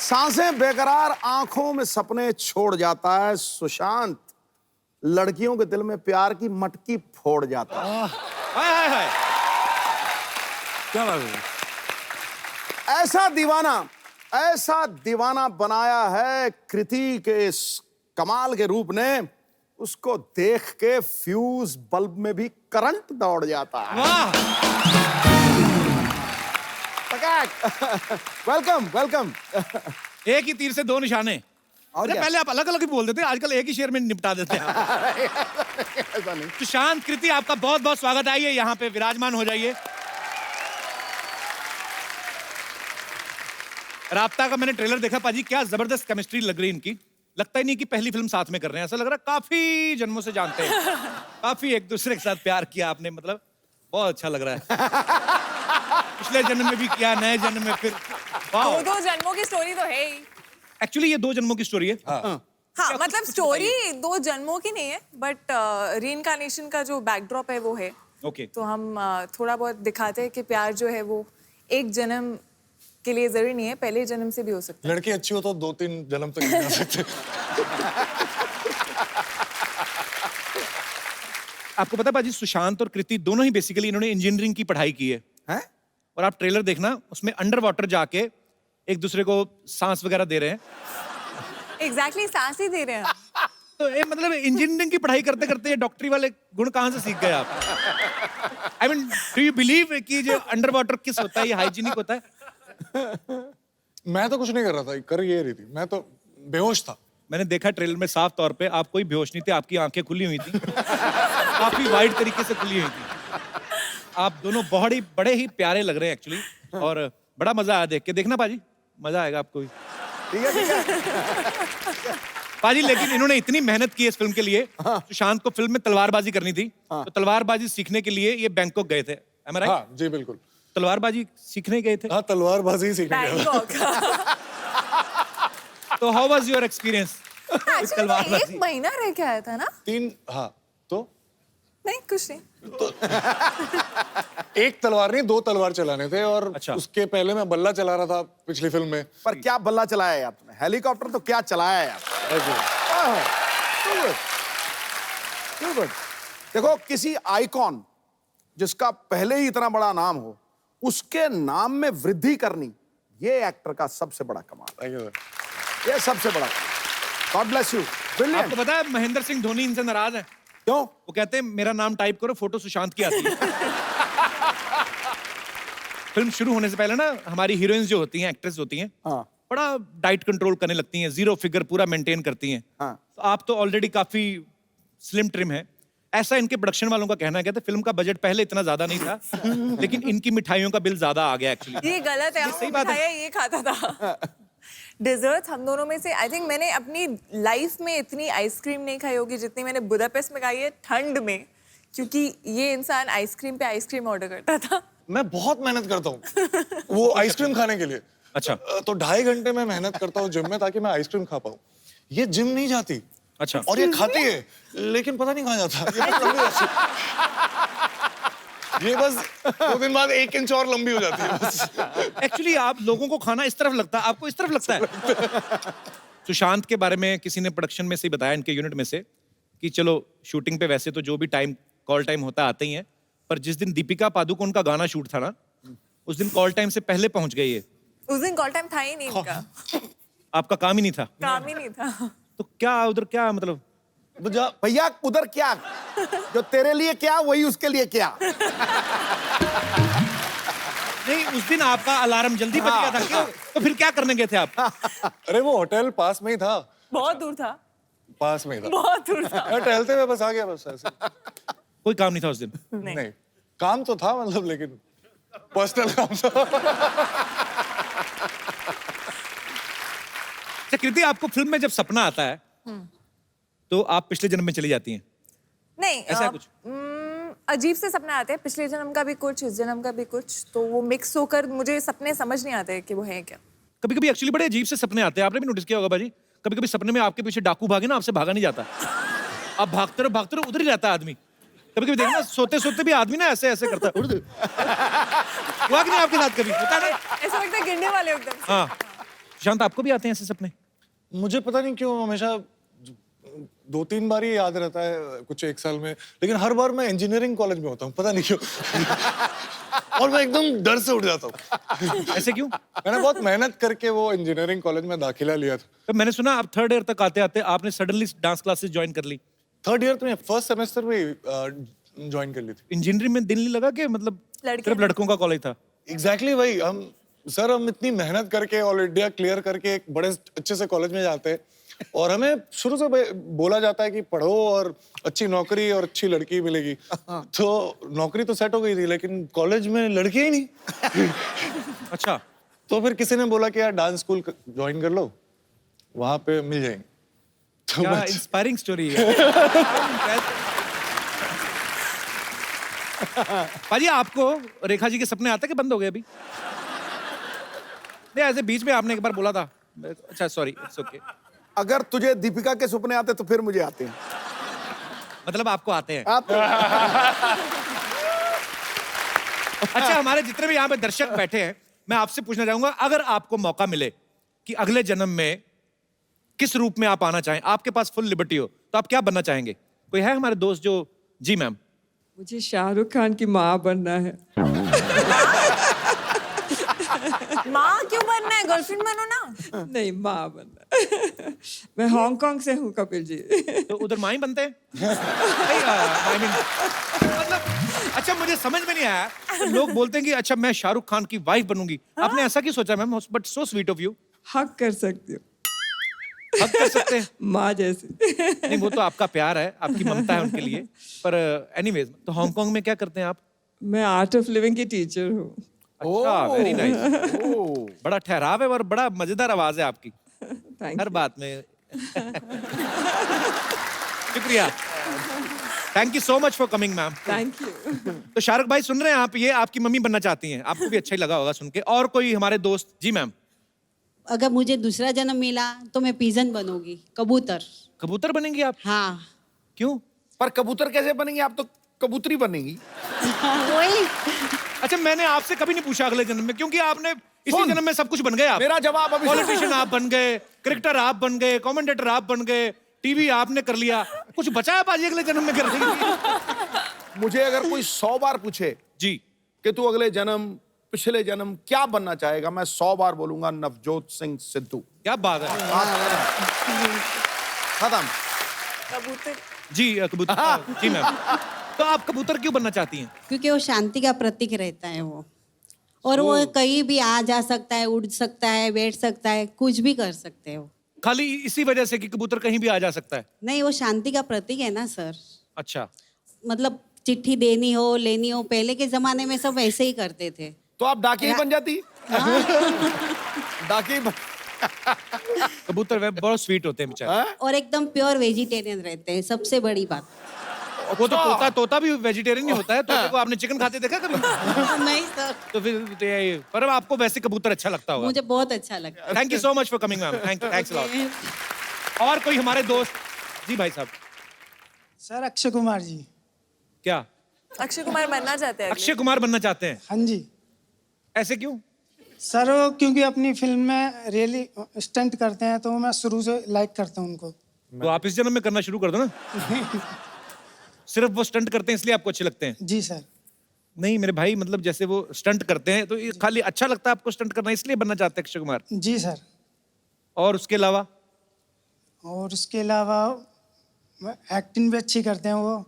सांसें बेकरार, आंखों में सपने छोड़ जाता है सुशांत। लड़कियों के दिल में प्यार की मटकी फोड़ जाता है। हाय हाय हाय, क्या बात है। ऐसा दीवाना बनाया है कृति के इस कमाल के रूप ने, उसको देख के फ्यूज बल्ब में भी करंट दौड़ जाता है। वाह, वेलकम वेलकम। एक ही तीर से दो निशाने। और अरे क्या? पहले आप अलग अलग ही बोल देते हैं, आजकल एक ही शेर में निपटा देते हैं। ऐसा नहीं। सुशांत, कृति, आपका बहुत बहुत स्वागत। आइए यहाँ पे विराजमान हो जाइए। राब्ता का मैंने ट्रेलर देखा पाजी, क्या जबरदस्त केमिस्ट्री लग रही है इनकी। लगता ही नहीं कि पहली फिल्म साथ में कर रहे हैं, ऐसा लग रहा है काफी जन्मों से जानते हैं। काफी एक दूसरे के साथ प्यार किया आपने, मतलब बहुत अच्छा लग रहा है। पिछले जन्म में भी किया, नए जन्म में फिर। दो जन्मों की स्टोरी तो है ही। एक्चुअली ये 2 जन्मों की स्टोरी है। हाँ, मतलब स्टोरी 2 जन्मों की नहीं है, बट रीइंकार्नेशन का जो बैकड्रॉप है वो है। ओके। तो हम थोड़ा बहुत दिखाते हैं कि प्यार जो है वो एक जन्म के लिए जरूरी नहीं है, पहले जन्म से भी हो सकता है। लड़की अच्छी हो तो 2-3 जन्म तक जा सकते। आपको पता है बाजी, सुशांत और कृति दोनों ही बेसिकली इन्होंने इंजीनियरिंग की पढ़ाई की है। हैं? और आप ट्रेलर देखना, उसमें अंडर वाटर जाके एक दूसरे को सांस वगैरह दे रहे हैं। एग्जैक्टली, सांस ही दे रहे हैं हम। तो ये मतलब इंजीनियरिंग की पढ़ाई करते करते ये डॉक्टरी वाले गुण कहाँ से सीख गए आप? I mean, do you believe कि जो अंडर वाटर किस होता है, ये हाइजीनिक होता है? मैं तो कुछ नहीं कर रहा था, कर ये रही थी, मैं तो बेहोश था। मैंने देखा ट्रेलर में साफ तौर पे, आप कोई बेहोश नहीं थे, आपकी आंखें खुली हुई थी। काफी वाइड तरीके से खुली हुई थी। आप दोनों बहुत ही बड़े ही प्यारे लग रहे हैं एक्चुअली, और बड़ा मजा आया देख के। देखना पाजी, मजा आएगा आपको भी। ठीक है, ठीक है। पाजी, लेकिन इन्होंने इतनी मेहनत की इस फिल्म के लिए। सुशांत को फिल्म में तलवारबाजी करनी थी, तो तलवारबाजी सीखने के लिए ये बैंकॉक गए थे। Am I right? हाँ जी बिल्कुल। तलवारबाजी सीखने गए थे। हाँ, तलवारबाजी ही सीखने गया। बैंकॉक। तो how was your experience? Actually, मैं 1 महीना रह के आया था ना। 3, हाँ तो नहीं, कुछ नहीं। एक तलवार नहीं, 2 तलवार चलाने थे, और अच्छा। उसके पहले मैं बल्ला चला रहा था पिछली फिल्म में। पर क्या बल्ला चलाया है आपने? हेलीकॉप्टर तो क्या चलाया है आपने? Too good. देखो, किसी आइकॉन जिसका पहले ही इतना बड़ा नाम हो, उसके नाम में वृद्धि करनी, ये एक्टर का सबसे बड़ा कमाल Thank you, sir. है। ये सबसे बड़ा। God bless you. ब्रिलियंट। आपको पता है महेंद्र सिंह धोनी इनसे नाराज है। क्यों? वो कहते हैं मेरा नाम टाइप करो, फोटो सुशांत की आती है। फिल्म शुरू होने से पहले ना, हमारी हीरोइंस जो होती हैं, एक्ट्रेस होती हैं, हाँ बड़ा डाइट कंट्रोल करने लगती हैं, 0 फिगर पूरा मेंटेन करती हैं। हाँ। तो आप तो ऑलरेडी काफी स्लिम ट्रिम है, ऐसा इनके प्रोडक्शन वालों का कहना है। कहते फिल्म का बजट पहले इतना ज्यादा नहीं था, लेकिन इनकी मिठाइयों का बिल ज्यादा आ गया एक्चुअली। ये गलत है, सही बात है। मिठाइयाँ ये खाता था। डिजर्ट्स हम दोनों में से आई थिंक मैंने अपनी लाइफ में इतनी आइसक्रीम नहीं खाई होगी जितनी मैंने बुदापेस्ट में खाई है, ठंड में, क्योंकि ये इंसान आइसक्रीम पे आइसक्रीम ऑर्डर करता था। मैं बहुत मेहनत करता हूँ वो आइसक्रीम खाने के लिए। अच्छा। तो 2.5 घंटे में मेहनत करता हूँ जिम में, ताकि मैं आइसक्रीम खा पाऊँ। ये जिम नहीं जाती। अच्छा। और ये खाती है, लेकिन पता नहीं कहाँ जाता। ये बस लंबी जाती है। ये बस 2 दिन बाद 1 इंच और लंबी हो जाती है बस। एक्चुअली आप लोगों को खाना इस तरफ लगता है, आपको इस तरफ लगता है। सुशांत के बारे में किसी ने प्रोडक्शन में से ही बताया, इनके यूनिट में से, कि चलो शूटिंग पे वैसे तो जो भी टाइम कॉल टाइम होता आते ही है, पर जिस दिन दीपिका पादुकोण का गाना शूट था ना, उस दिन कॉल टाइम से पहले पहुंच गई है। उस दिन कॉल टाइम था ही नहीं इनका, आपका काम ही नहीं था। काम ही नहीं था। तो क्या उधर क्या मतलब? भैया, उधर क्या? जो तेरे लिए क्या, वही उसके लिए क्या। नहीं, उस दिन आपका अलार्म जल्दी बज गया था क्यों? तो फिर क्या करने गए थे आप? अरे वो होटल पास में ही था। बहुत दूर था, पास में ही था। बहुत दूर था। मैं टहलते हुए बस आ गया, बस ऐसे। कोई काम नहीं था उस दिन? नहीं, काम तो था, मतलब, लेकिन पर्सनल काम था। कृति, आपको फिल्म में जब सपना आता है तो आप पिछले जन्म में चली जाती हैं? नहीं, ऐसा है कुछ? अजीब से सपने आते हैं, पिछले जन्म का भी कुछ, इस जन्म का भी कुछ, तो वो मिक्स होकर मुझे सपने समझ नहीं आते कि वो है क्या। कभी कभी एक्चुअली बड़े अजीब से सपने आते हैं, आपने भी नोटिस किया होगा बाजी। कभी कभी सपने में आपके पीछे डाकू भागे ना, आपसे भागा नहीं जाता। आप भागते रहो उधर ही रहता है आदमी। कभी कभी देखना, सोते सोते भी आदमी ना ऐसे ऐसे करता है। हुआ कि नहीं आपके साथ कभी? होता है ना? ऐसा लगता है गिरने वाले एकदम से। हाँ, सुशांत, आपको भी आते हैं ऐसे सपने? मुझे पता नहीं क्यों हमेशा 2-3 बार ही याद रहता है कुछ एक साल में, लेकिन हर बार मैं इंजीनियरिंग कॉलेज में होता हूँ, पता नहीं क्यों। और मैं एकदम डर से उठ जाता हूँ। ऐसे क्यों? मैंने बहुत मेहनत करके वो इंजीनियरिंग कॉलेज में दाखिला लिया था। तो मैंने सुना आप 3rd ईयर तक आते आते आपने सडनली डांस क्लासेस ज्वाइन कर ली। 3rd ईयर में फर्स्ट सेमेस्टर में ज्वाइन कर ली थी। इंजीनियरिंग में दिल नहीं लगा कि मतलब लड़के सिर्फ लड़कों का कॉलेज था? एग्जैक्टली भाई, हम इतनी मेहनत करके ऑल इंडिया क्लियर करके एक बड़े अच्छे से कॉलेज में जाते हैं और हमें शुरू से बोला जाता है कि पढ़ो और अच्छी नौकरी और अच्छी लड़की मिलेगी। तो नौकरी तो सेट हो गई थी, लेकिन कॉलेज में लड़की ही नहीं। अच्छा, तो फिर किसी ने बोला कि यार डांस स्कूल ज्वाइन कर लो, वहां पे मिल जाएंगे। तो क्या मैं इंस्पायरिंग स्टोरी है। पाजी, आपको रेखा जी के सपने आते कि बंद हो गए अभी? नहीं, ऐसे बीच में आपने एक बार बोला था। अच्छा सॉरी, इट्स ओके। अगर तुझे दीपिका के सपने आते तो फिर मुझे आते हैं। मतलब आपको आते हैं? आते हैं। अच्छा, हमारे जितने भी यहाँ पे दर्शक बैठे हैं, मैं आपसे पूछना चाहूंगा, अगर आपको मौका मिले कि अगले जन्म में किस रूप में आप आना चाहें, आपके पास फुल लिबर्टी हो, तो आप क्या बनना चाहेंगे? कोई है हमारे दोस्त जो? जी मैम। मुझे शाहरुख खान की माँ बनना है। माँ क्यों बनना है? गर्लफ्रेंड बनो ना। नहीं, माँ बनना है। मैं हांगकांग से हूँ कपिल जी। तो उधर माँ ही बनते हैं? नहीं, I mean, मतलब अच्छा, मुझे समझ में नहीं आया, तो लोग बोलते हैं कि अच्छा मैं शाहरुख खान की वाइफ बनूंगी। आपने ऐसा क्यों सोचा ma'am? But so sweet of you. हक कर सकती हूँ, हक कर सकते हैं? माँ जैसी। नहीं, वो तो आपका प्यार है, आपकी ममता है उनके लिए। पर एनीवेज, तो हांगकांग में क्या करते हैं आप? मैं आर्ट ऑफ लिविंग की टीचर हूँ। अच्छा, वेरी नाइस। बड़ा ठहराव है और बड़ा मजेदार आवाज है आपकी थैंक हर बात में। शुक्रिया, thank you so much for coming ma'am. Thank you. तो शाहरुख भाई, सुन रहे हैं आप, ये आपकी मम्मी बनना चाहती हैं, आपको भी अच्छा ही लगा होगा सुन के। और कोई हमारे दोस्त? जी मैम। अगर मुझे दूसरा जन्म मिला तो मैं पिजन बनूंगी, कबूतर। कबूतर बनेंगी आप? हाँ। क्यों? पर कबूतर कैसे बनेंगी? आप तो कबूतरी बनेंगी। वही। अच्छा, मैंने आपसे कभी नहीं पूछा अगले जन्म में, क्योंकि आपने इसी जन्म में सब कुछ बन गए आप। मेरा जवाब अभी पॉलिटिशियन आप बन गए, क्रिकेटर आप बन गए, कमेंटेटर आप बन गए, टीवी आपने कर लिया, कुछ बचा है पाजी अगले जन्म में करने के लिए? मुझे अगर कोई 100 बार पूछे जी, कि तू अगले जन्म, पिछले जन्म क्या बनना चाहेगा, मैं 100 बार बोलूंगा नवजोत सिंह सिद्धू। क्या बात है। खत्म। कबूतर। जी कबूतर। जी मैम। तो आप कबूतर क्यों बनना चाहती हैं? क्योंकि वो शांति का प्रतीक रहता है वो, और वो कहीं भी आ जा सकता है, उड़ सकता है, बैठ सकता है, कुछ भी कर सकते हो। खाली इसी वजह से कि कबूतर कहीं भी आ जा सकता है? नहीं, वो शांति का प्रतीक है ना सर। अच्छा, मतलब चिट्ठी देनी हो, लेनी हो, पहले के जमाने में सब ऐसे ही करते थे। तो आप डाकिया ही बन जाती। डाकिया ही बन। कबूतर वे बहुत स्वीट होते हैं बेचारे। और एकदम प्योर वेजिटेरियन रहते हैं, सबसे बड़ी बात। वो तो तोता भी वेजिटेरियन ही होता है। तोते को आपने चिकन खाते देखा कभी? नहीं सर, तो फिर पर आपको वैसे कबूतर अच्छा लगता होगा। मुझे बहुत अच्छा लगता है। Thank you so much for coming ma'am. Thanks lot. और कोई हमारे दोस्त? जी भाई साहब। सर अक्षय कुमार जी। क्या अक्षय कुमार बनना चाहते हैं? अक्षय कुमार बनना चाहते हैं? हाँ जी ऐसे क्यों? सर, वो क्योंकि अपनी फिल्म में रियली स्टंट करते हैं, तो मैं शुरू से लाइक करता हूँ उनको। तो आप इस जन्म में करना शुरू कर दो ना। सिर्फ वो स्टंट करते हैं इसलिए आपको अच्छे लगते हैं? जी सर। नहीं मेरे भाई, मतलब जैसे वो स्टंट करते हैं तो ये खाली अच्छा लगता है आपको स्टंट करना, इसलिए बनना चाहते हैं अक्षय कुमार? जी सर। और उसके अलावा? और उसके अलावा एक्टिंग भी अच्छी करते हैं वो।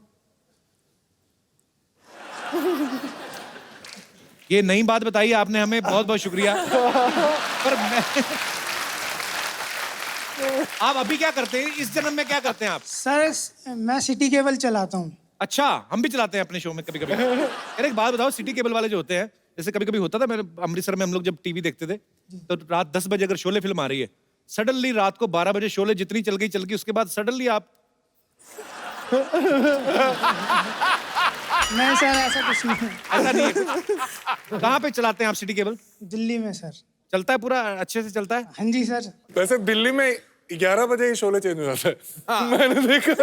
ये नई बात बताई आपने हमें, बहुत बहुत शुक्रिया। पर आप अभी क्या करते हैं? इस जन्म में क्या करते हैं आप? सर मैं सिटी केबल चलाता हूँ। अच्छा, हम भी चलाते हैं अपने शो में कभी कभी। यार एक बात बताओ, सिटी केबल वाले जो होते हैं, जैसे कभी कभी होता था, मेरे अमृतसर में हम लोग जब टीवी देखते थे, तो रात 10 बजे अगर शोले फिल्म आ रही है, सडनली रात को 12 बजे शोले जितनी चल गई, उसके बाद सडनली आप नहीं सर, ऐसा कुछ नहीं है। ऐसा नहीं है। कहाँ पे चलाते हैं आप सिटी केबल? दिल्ली में सर। चलता है पूरा अच्छे से चलता है? हाँ जी सर। वैसे दिल्ली में 11 बजे ही शोले चेंज हो जाता है। मैंने देखा।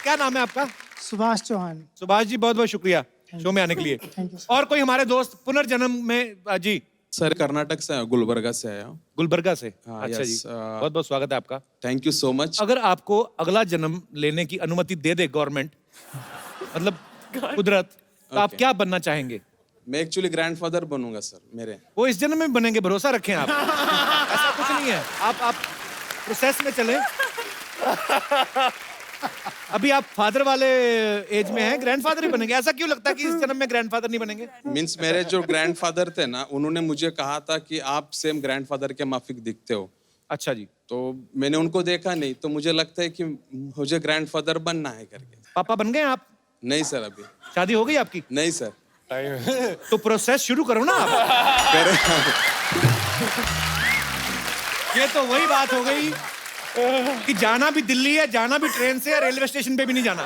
क्या नाम है आपका? सुभाष चौहान। सुभाष जी, बहुत बहुत शुक्रिया। शो में आने के लिए। Thank you, और कोई हमारे दोस्त पुनर्जन्म में जी सर कर्नाटक से गुलबर्गा से आया हूँ। गुलबर्गा से। हाँ, अच्छा yes, जी, बहुत बहुत स्वागत है आपका। Thank you so much. अगर आपको अगला जन्म लेने की अनुमति दे दे गवर्नमेंट, मतलब कुदरत, तो आप Okay. क्या बनना चाहेंगे? मैं एक्चुअली ग्रैंडफादर बनूंगा सर मेरे। वो इस जन्म में बनेंगे, भरोसा रखें आप। ऐसा कुछ नहीं है, आप प्रोसेस में चलें। अभी आप फादर वाले एज में हैं, ग्रैंडफादर ही बनेंगे। ऐसा क्यों लगता है कि इस जन्म में ग्रैंडफादर नहीं बनेंगे? मीन्स मेरे जो ग्रैंडफादर थे ना, उन्होंने मुझे कहा था कि आप सेम ग्रैंडफादर के माफिक दिखते हो। अच्छा जी। तो मैंने उनको देखा नहीं, तो मुझे लगता है कि मुझे ग्रैंडफादर बनना है करके। पापा बन गए आप? नहीं सर, अभी शादी हो गई आपकी? नहीं सर। तो प्रोसेस शुरू करो ना आप। ये तो वही बात हो गई कि जाना भी दिल्ली है, जाना भी ट्रेन से, रेलवे स्टेशन पे भी नहीं जाना।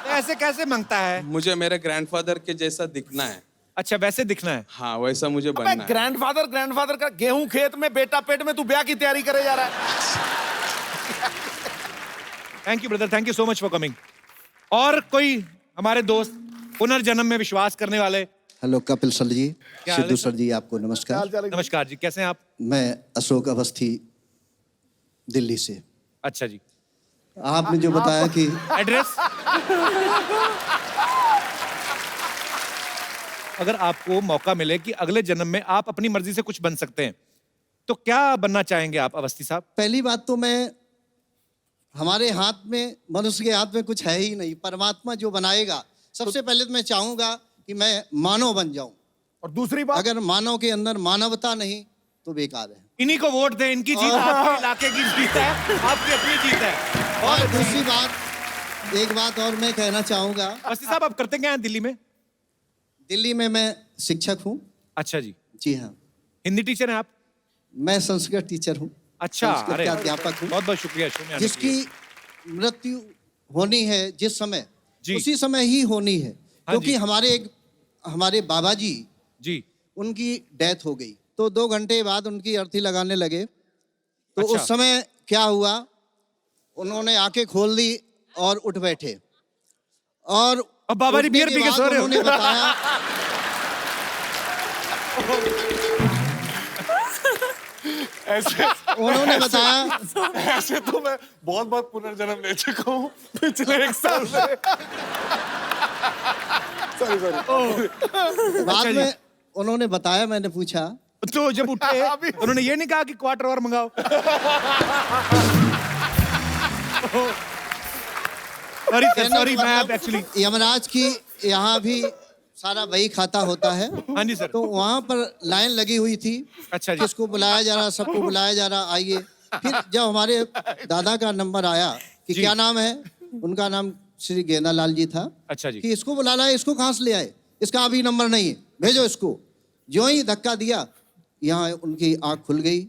तो ऐसे कैसे मांगता है? मुझे मेरे ग्रैंडफादर के जैसा दिखना है। अच्छा, वैसे दिखना है। हाँ, वैसा मुझे बनना है। ग्रैंडफादर का गेहूं खेत में बेटा पेट में, तू ब्याह की तैयारी करे जा रहा है। Thank you brother, thank you so much for coming. और कोई हमारे दोस्त पुनर्जन्म में विश्वास करने वाले? हेलो कपिल सर जी, क्या हाल है सिद्धू सर? सर जी, आपको नमस्कार। नमस्कार जी, कैसे हैं आप? मैं अशोक अवस्थी, दिल्ली से। अच्छा जी। आपने जो बताया कि एड्रेस? अगर आपको मौका मिले कि अगले जन्म में आप अपनी मर्जी से कुछ बन सकते हैं, तो क्या बनना चाहेंगे आप अवस्थी साहब? पहली बात तो मैं, हमारे हाथ में, मनुष्य के हाथ में कुछ है ही नहीं। परमात्मा जो बनाएगा, सबसे पहले तो मैं चाहूंगा कि मैं मानव बन जाऊं। और दूसरी बात, अगर मानव के अंदर मानवता नहीं तो बेकार है। इन्हीं को वोट दें, इनकी जीत आपके इलाके की जीत है, आपकी अपनी जीत है। और दूसरी बात, एक बात और मैं कहना चाहूंगा। अवस्थी साहब, आप करते क्या हैं दिल्ली में? दिल्ली में मैं शिक्षक हूँ। अच्छा जी। जी हाँ। हिंदी टीचर हैं आप? मैं संस्कृत टीचर हूँ। अच्छा, संस्कृत अरे के अध्यापक हूँ। बहुत बहुत शुक्रिया शो में आने के जिसकी लिए। मृत्यु होनी है जिस समय, जी। उसी समय ही होनी है। हाँ क्योंकि जी। हमारे बाबा जी, जी। उनकी डेथ हो गई, तो 2 घंटे बाद उनकी अर्थी लगाने लगे। तो अच्छा। उस समय क्या हुआ, उन्होंने आंखें खोल दी और उठ बैठे। और अब बाबा जी उठने बियर के पी के बाद सो रहे हो। उन्होंने बताया उन्होंने बताया ऐसे तो मैं बहुत बहुत पुनर्जन्म ले चुका हूँ पिछले 1 साल से। सॉरी। बाद में उन्होंने बताया, मैंने पूछा तो जब उठे तो उन्होंने ये नहीं कहा कि क्वार्टर और मंगाओ? सॉरी मैं आप एक्चुअली, यमराज की यहाँ भी सारा वही खाता होता है। हाँ जी सर। तो वहाँ पर लाइन लगी हुई थी। अच्छा जी। किसको बुलाया जा रहा, सबको बुलाया जा रहा, आइए। फिर जब हमारे दादा का नंबर आया कि जी। क्या नाम है, उनका नाम श्री गेंदालाल जी था। अच्छा जी। कि इसको बुला लाए, इसको कहाँ से ले आए, इसका अभी नंबर नहीं है, भेजो इसको। जो ही धक्का दिया, यहाँ उनकी आँख खुल गई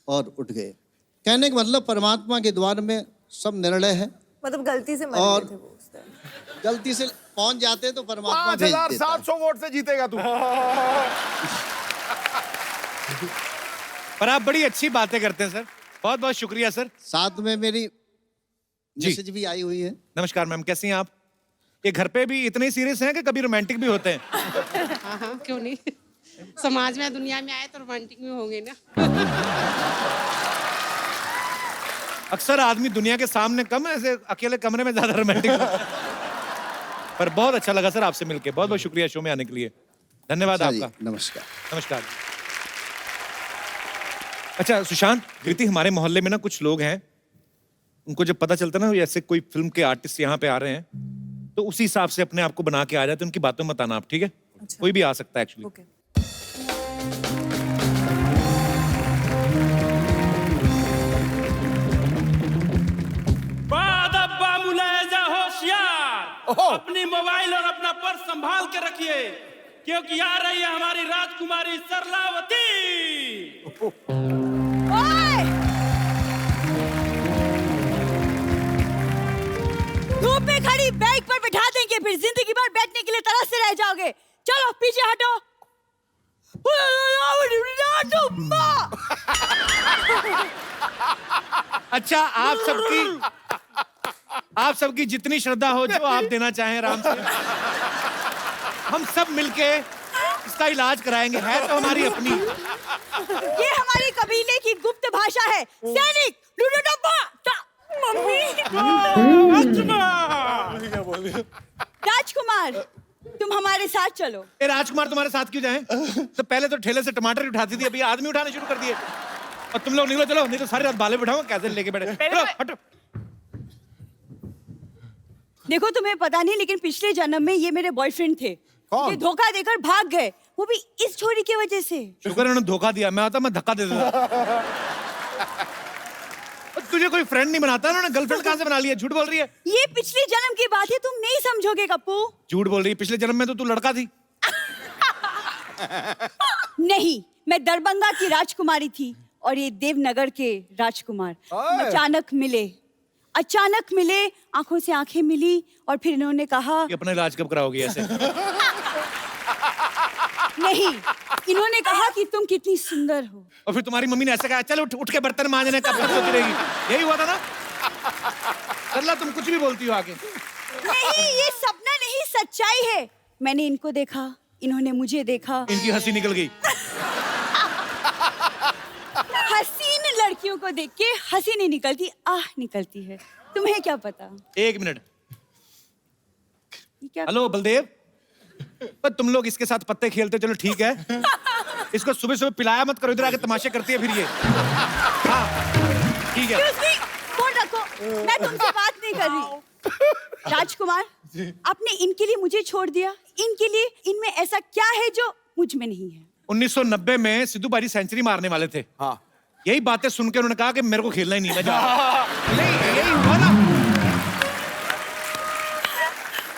और उठ गए। कहने का मतलब, परमात्मा के द्वार में सब निर्णय है। मतलब गलती से मर और गए थे वो उस टाइम। गलती से पहुंच जाते तो परमात्मा भेज देता। 5700 वोट से जीतेगा तू। पर आप बड़ी अच्छी बातें करते हैं सर, बहुत बहुत शुक्रिया सर। साथ में मेरी जी। मैसेज भी आई हुई है। नमस्कार मैम, कैसी हैं आप? ये घर पे भी इतने सीरियस हैं कि कभी रोमांटिक भी होते हैं? हाँ हाँ, क्यों नहीं। समाज में, दुनिया में आए तो रोमांटिक भी होंगे ना। अक्सर आदमी दुनिया के सामने कम, ऐसे अकेले कमरे में ज्यादा रोमांटिक होता है। पर बहुत अच्छा लगा सर आपसे मिलके, बहुत बहुत शुक्रिया शो में आने के लिए। धन्यवाद अच्छा जी, आपका। नमस्कार। नमस्कार। अच्छा सुशांत, कृति, हमारे मोहल्ले में ना कुछ लोग हैं, उनको जब पता चलता ना ऐसे कोई फिल्म के आर्टिस्ट यहाँ पे आ रहे हैं, तो उसी हिसाब से अपने आप को बना के आ जाते, उनकी बातों में मत आना आप, ठीक है? अच्छा। कोई भी आ सकता है एक्चुअली। ओके। होशियार, अपनी मोबाइल और अपना पर्स संभाल के रखिए, क्योंकि आ रही है हमारी राजकुमारी सरलावती। धूप में खड़ी बाइक पर बिठा देंगे, फिर जिंदगी भर बैठने के लिए तरसते रह जाओगे। चलो पीछे हटो। अच्छा, आप सबकी जितनी श्रद्धा हो, जो आप देना चाहें आराम से। हम सब मिलके इसका इलाज कराएंगे, है तो हमारी अपनी। ये हमारी कबीले की गुप्त भाषा है। सैनिक मम्मी राजकुमार, तुम हमारे साथ चलो। ए राजकुमार तुम्हारे साथ क्यों जाएं? तो पहले तो ठेले से टमाटर ही उठाती थी, अभी आदमी उठाने शुरू कर दिए। और तुम लोग निकलो, चलो, नहीं तो सारी रात बाले बिठाऊंगा, कैसे लेके बैठे। चलो, हटो। देखो तुम्हें पता नहीं, लेकिन पिछले जन्म में ये मेरे बॉयफ्रेंड थे। ये धोखा देकर भाग गए, वो भी इस छोरी की वजह से। शुक्र है उन्होंने धोखा दिया, मैं आता मैं धक्का दे देता। तुझे कोई फ्रेंड नहीं बनाता, उन्होंने गर्लफ्रेंड कहां से बना लिया? झूठ बोल रही है। ये पिछले जन्म की बात है, तुम नहीं समझोगे कप्पू। झूठ बोल रही है, पिछले जन्म में तो तू लड़का थी। नहीं, मैं दरभंगा की राजकुमारी थी और ये देवनगर के राजकुमार। अचानक मिले, आंखों से आंखें मिली और फिर इन्होंने कहा कि अपना इलाज कब कराओगी ऐसे? नहीं, इन्होंने कहा कि तुम कितनी सुंदर हो। और फिर तुम्हारी मम्मी ने ऐसे कहा, चल उठ के बर्तन मांजने, कब तक सोती रहेगी? यही हुआ था ना? सरला तुम कुछ भी बोलती हो आगे। नहीं, ये सपना नहीं, सच्चाई है। मैंने इनको देखा, इन्होंने मुझे देखा। इनकी हंसी निकल गई। हसीन लड़कियों को देख के हंसी नहीं निकलती, आह निकलती है। तुम्हें क्या पता? एक मिनट। हेलो बलदेव, पर तुम लोग इसके साथ पत्ते खेलते, चलो ठीक है। इसको सुबह सुबह पिलाया मत करो, इधर आके तमाशे करती है फिर ये। हाँ, ठीक है। फोन रखो, मैं तुमसे बात नहीं कर रही। राजकुमार, आपने इनके लिए मुझे छोड़ दिया। इनके लिए, इनमें ऐसा क्या है जो मुझ में नहीं है? 1990 में सिद्धू बाजी सेंचुरी मारने वाले थे। हाँ। यही बातें सुन के उन्होंने कहा कि मेरे को खेलना ही नहीं, मैं जा रहा हूं। नहीं, यही हुआ ना।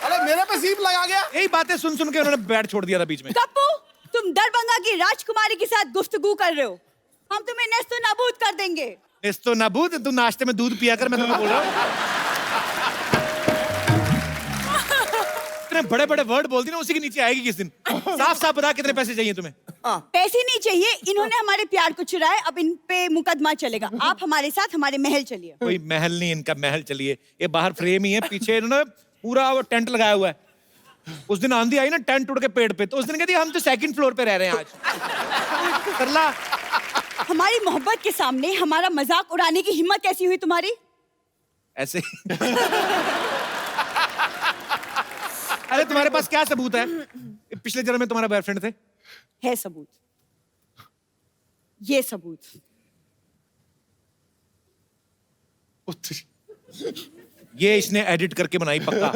अरे मेरे पे सीप लगा गया। यही बातें सुन के उन्होंने बैट छोड़ दिया था बीच में। कप्पू, तुम दरभंगा की राजकुमारी के साथ गुफ्तगू कर रहे हो। हम तुम्हें नेस्तो नाबूद कर देंगे। नेस्तो नाबूद? तू नाश्ते में दूध पिया कर, मैं तुमको बोल रहा हूँ। इतने बड़े बड़े वर्ड बोलती ना, उसी के नीचे आएगी किस दिन। साफ साफ बता कितने पैसे चाहिए तुम्हें? पैसे नहीं चाहिए, इन्होंने हमारे प्यार को चुराया, अब इन पे मुकदमा चलेगा। आप हमारे साथ हमारे महल चलिए। कोई महल नहीं, इनका महल चलिए। ये बाहर फ्रेम ही है, पीछे इन्होंने पूरा वो टेंट लगाया हुआ है। उस दिन आंधी आई ना, टेंट टूट के पेड़ पे, तो उस दिन कहती हम तो सेकंड फ्लोर पे रह रहे हैं आज। सरला, हमारी मोहब्बत के सामने हमारा मजाक उड़ाने की हिम्मत कैसी हुई तुम्हारी? ऐसे। अरे तुम्हारे पास क्या सबूत है? पिछले जन्म में तुम्हारा बॉयफ्रेंड थे? है सबूत, ये सबूत। ये इसने एडिट करके बनाई पक्का।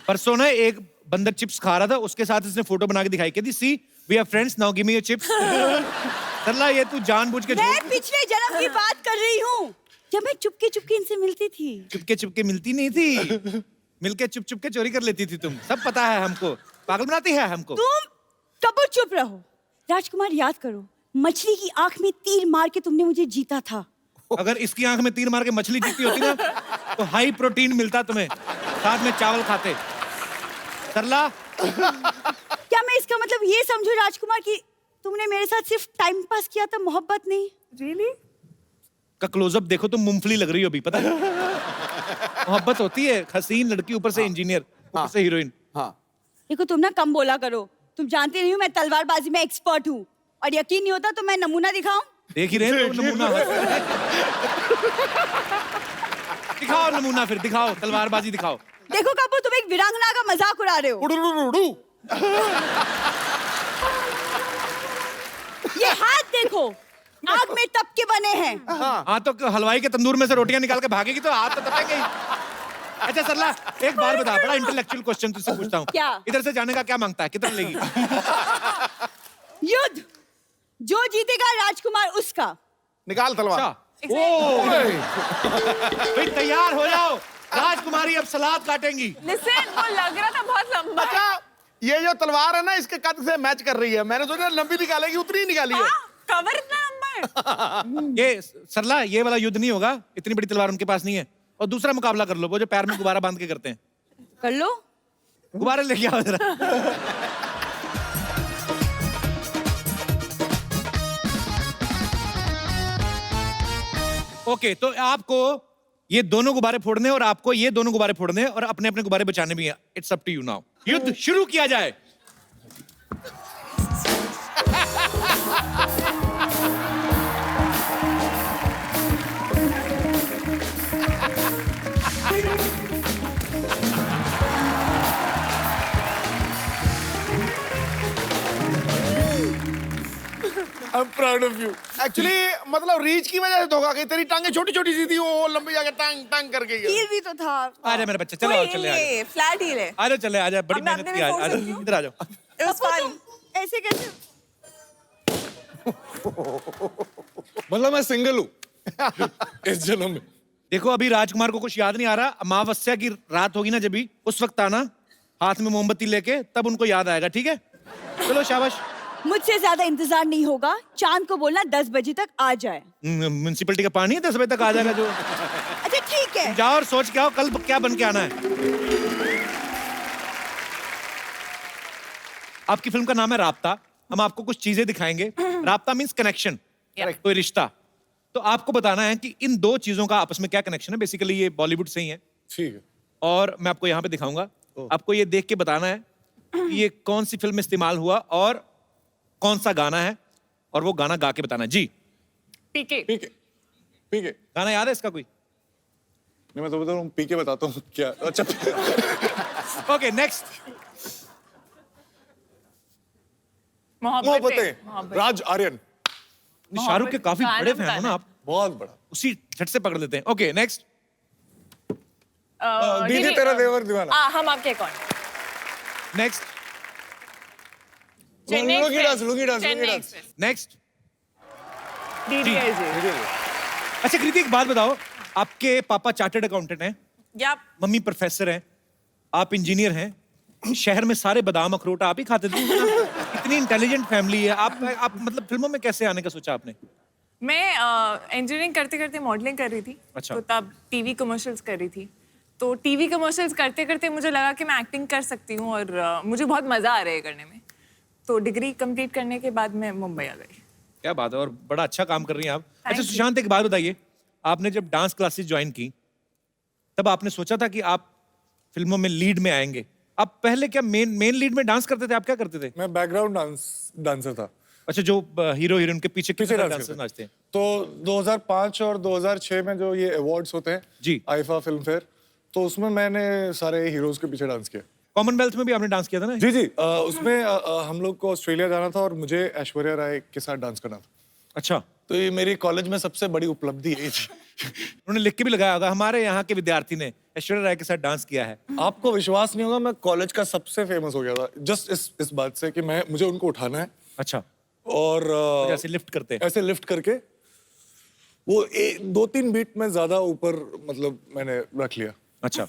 परसों ना एक बंदर चिप्स खा रहा था, उसके साथ इसने फोटो बना के दिखाई, कहती see we are friends now give me your chips. Sarla, ये तू जानबूझ के मैं पिछले जन्म की बात कर रही हूँ, जब मैं चुपके चुपके इनसे मिलती थी। चुपके मिलती नहीं थी, मिलके चुप के चोरी कर लेती थी तुम। सब पता है हमको, पागल बनाती है हमको। तुम कबू चुप रहो। राजकुमार, याद करो, मछली की आंख में तीर मार के तुमने मुझे जीता था। अगर इसकी आंख में तीर मार के मछली जीती होती ना, तो हाई प्रोटीन मिलता तुम्हें, साथ में चावल खाते। सरला, क्या मैं इसका मतलब ये समझूं राजकुमार कि तुमने मेरे साथ सिर्फ टाइम पास किया था, मोहब्बत नहीं? रियली? का क्लोजअप देखो, तुम मूंगफली लग रही हो अभी, पता है? मोहब्बत होती है, हसीन लड़की ऊपर से इंजीनियर, ऊपर से हीरोइन। हाँ। देखो तुम ना कम बोला करो, तुम जानते नहीं हो मैं तलवारबाजी में एक्सपर्ट हूँ, और यकीन नहीं होता तो मैं नमूना दिखाऊं? देख ही रहे हो नमूना। दिखाओ नमूना, फिर दिखाओ, तलवारबाजी दिखाओ। देखो कपूर, तुम एक वीरांगना का मजाक उड़ा रहे हो। ये हाथ देखो, आग में तप के बने हैं। हाँ, तो हलवाई के तंदूर में से रोटियां निकाल के भागेगी तो हाथ तो तपेंगे ही। अच्छा सरला, एक बार बता, बड़ा इंटेलेक्चुअल क्वेश्चन तुझसे पूछता हूँ। क्या? इधर से जाने का क्या मांगता है, कितना लेगी? युद्ध, जो जीतेगा राजकुमार उसका। निकाल तलवार। भाई तैयार हो जाओ, राजकुमारी अब सलाद काटेंगी। लिसन, वो लग रहा था बहुत लंबा। अच्छा, ये जो तलवार है ना, इसके कद से मैच कर रही है। मैंने सोचा लंबी निकालेगी, उतनी ही निकाली है। कवर इतना लंबा है। ये सरला, ये वाला युद्ध नहीं होगा, इतनी बड़ी तलवार उनके पास नहीं है। और दूसरा मुकाबला कर लो, वो जो पैर में गुब्बारा बांध के करते हैं। कर लो। गुब्बारे लेके आओ जरा। ओके, तो आपको ये दोनों गुब्बारे फोड़ने और आपको ये दोनों गुब्बारे फोड़ने और अपने अपने गुब्बारे बचाने भी हैं। It's up to you now. युद्ध शुरू किया जाए। I'm proud of you. Actually मतलब रीच की वजह से धोखा गई, तेरी टांगे छोटी छोटी सी थी, वो लंबी जाके टांग टांग करके गई। हील भी तो था। आजा मेरा बच्चा, चलो चले आजा। फ्लैट हील है। आजा चले आजा, बड़ी अब मैं मेहनत अपने की में आज, फोड़ आजा सकती हूँ। इधर आ जाओ। It was fun. ऐसे कैसे? मतलब मैं सिंगल हूँ इस जन्म में। देखो अभी राजकुमार को कुछ याद नहीं आ रहा, अमावस्या की रात होगी ना जब भी, उस वक्त आना हाथ में मोमबत्ती लेके, तब उनको याद आएगा, ठीक है? चलो शाबाश। मुझसे ज्यादा इंतजार नहीं होगा, चांद को बोलना 10 बजे तक आ जाए। म्युनिसिपैलिटी का पानी है, 10 बजे तक आ जाएगा जो। अच्छा ठीक है। जाओ और सोच के आओ कल क्या बन के आना है। आपकी फिल्म का नाम है राब्ता। हम आपको कुछ चीजें दिखाएंगे। राब्ता मीन्स कनेक्शन, कोई रिश्ता। तो आपको बताना है कि इन दो चीजों का आपस में क्या कनेक्शन है। बेसिकली ये बॉलीवुड से ही है। ठीक है। और मैं आपको यहाँ पे दिखाऊंगा। आपको ये देख के बताना है कि ये कौन सी फिल्म में इस्तेमाल हुआ और कौन सा गाना है, और वो गाना गा के बताना है। जी पीके। पीके। पीके। गाना याद है इसका कोई? नहीं, मैं तो बता रहा हूँ, पीके बताता हूँ क्या। अच्छा ओके नेक्स्ट। मोहब्बतें, राज आर्यन। शाहरुख के काफी बड़े फैन हो ना आप? बहुत बड़ा। उसी झट से पकड़ लेते हैं। Okay next. दीदी तेरा देवर दीवाना। हम आपके कौन? नेक्स्ट। नेक्स्ट। अच्छा कृति एक बात बताओ, आपके पापा चार्टर्ड अकाउंटेंट हैं, या मम्मी प्रोफेसर हैं, आप इंजीनियर हैं, शहर में सारे बादाम अखरोट आप ही खाते थे। इतनी इंटेलिजेंट फैमिली है, आप मतलब फिल्मों में कैसे आने का सोचा आपने? मैं इंजीनियरिंग करते करते मॉडलिंग कर रही थी। अच्छा। तो तब टीवी कमर्शियल्स कर रही थी। तो टीवी कमर्शियल्स करते करते मुझे लगा कि मैं एक्टिंग कर सकती हूँ और मुझे बहुत मजा आ रहा है करने में। तो डिग्री कंप्लीट करने के बाद मैं मुंबई आ गई। क्या बात है, और बड़ा अच्छा काम कर रही हैं आप। अच्छा you. सुशांत एक बात बताइए, आपने जब डांस क्लासेस ज्वाइन की तब आपने सोचा था कि आप फिल्मों में लीड में आएंगे? आप पहले क्या मेन लीड में डांस करते थे? आप क्या करते थे? मैं बैकग्राउंड डांसर था। अच्छा, जो हीरो हीरोइन के पीछे डांसर नाचते हैं। तो 2005 और 2006 में जो ये अवार्ड्स होते हैं जी, आईफा फिल्म फेयर, तो उसमें मैंने सारे हीरोज के पीछे डांस किया। कॉमनवेल्थ में भी आपने डांस किया था ना? जी जी, उसमें हम लोग को ऑस्ट्रेलिया जाना था और मुझे ऐश्वर्या राय के साथ डांस करना था। अच्छा, तो ये मेरी कॉलेज में सबसे बड़ी उपलब्धि यही थी। उन्होंने लिख के भी लगाया होगा, हमारे यहाँ के विद्यार्थी ने ऐश्वर्या राय के साथ डांस किया है। आपको विश्वास नहीं होगा, मैं कॉलेज का सबसे फेमस हो गया था जस्ट इस बात से कि मुझे उनको उठाना है। अच्छा। और ऐसे लिफ्ट करते हैं? ऐसे लिफ्ट करके वो 2-3 बीट में ज्यादा ऊपर मतलब मैंने रख लिया। अच्छा।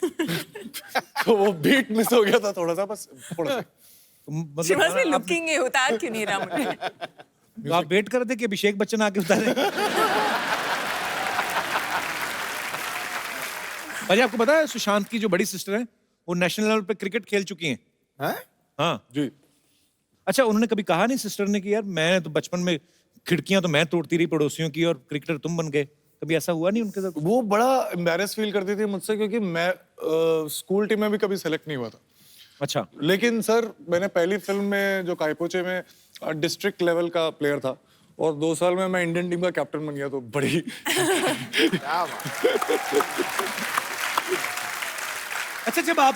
तो वो बीट मिस हो गया था थोड़ा सा, बस थोड़ा सा। मतलब लुकिंग है, उतार क्यों नहीं रहा मुझे? तो आप वेट कर थे कि अभिषेक बच्चन आके उतारे? अजय आपको पता है सुशांत की जो बड़ी सिस्टर है वो नेशनल लेवल पे क्रिकेट खेल चुकी हैं? हाँ जी। अच्छा, उन्होंने कभी कहा नहीं सिस्टर ने कि यार मैं तो बचपन में खिड़कियां तो मैं तोड़ती रही पड़ोसियों की और क्रिकेटर तुम बन गए? कभी ऐसा हुआ नहीं उनके साथ? वो बड़ा एम्बैरेस फील करती थी मुझसे, क्योंकि मैं स्कूल टीम में भी कभी सेलेक्ट नहीं हुआ था। अच्छा। लेकिन सर मैंने पहली फिल्म में जो कायपोचे में डिस्ट्रिक्ट लेवल का प्लेयर था और 2 साल में मैं इंडियन टीम का कैप्टन बन गया, तो बड़ी अच्छा, जब आप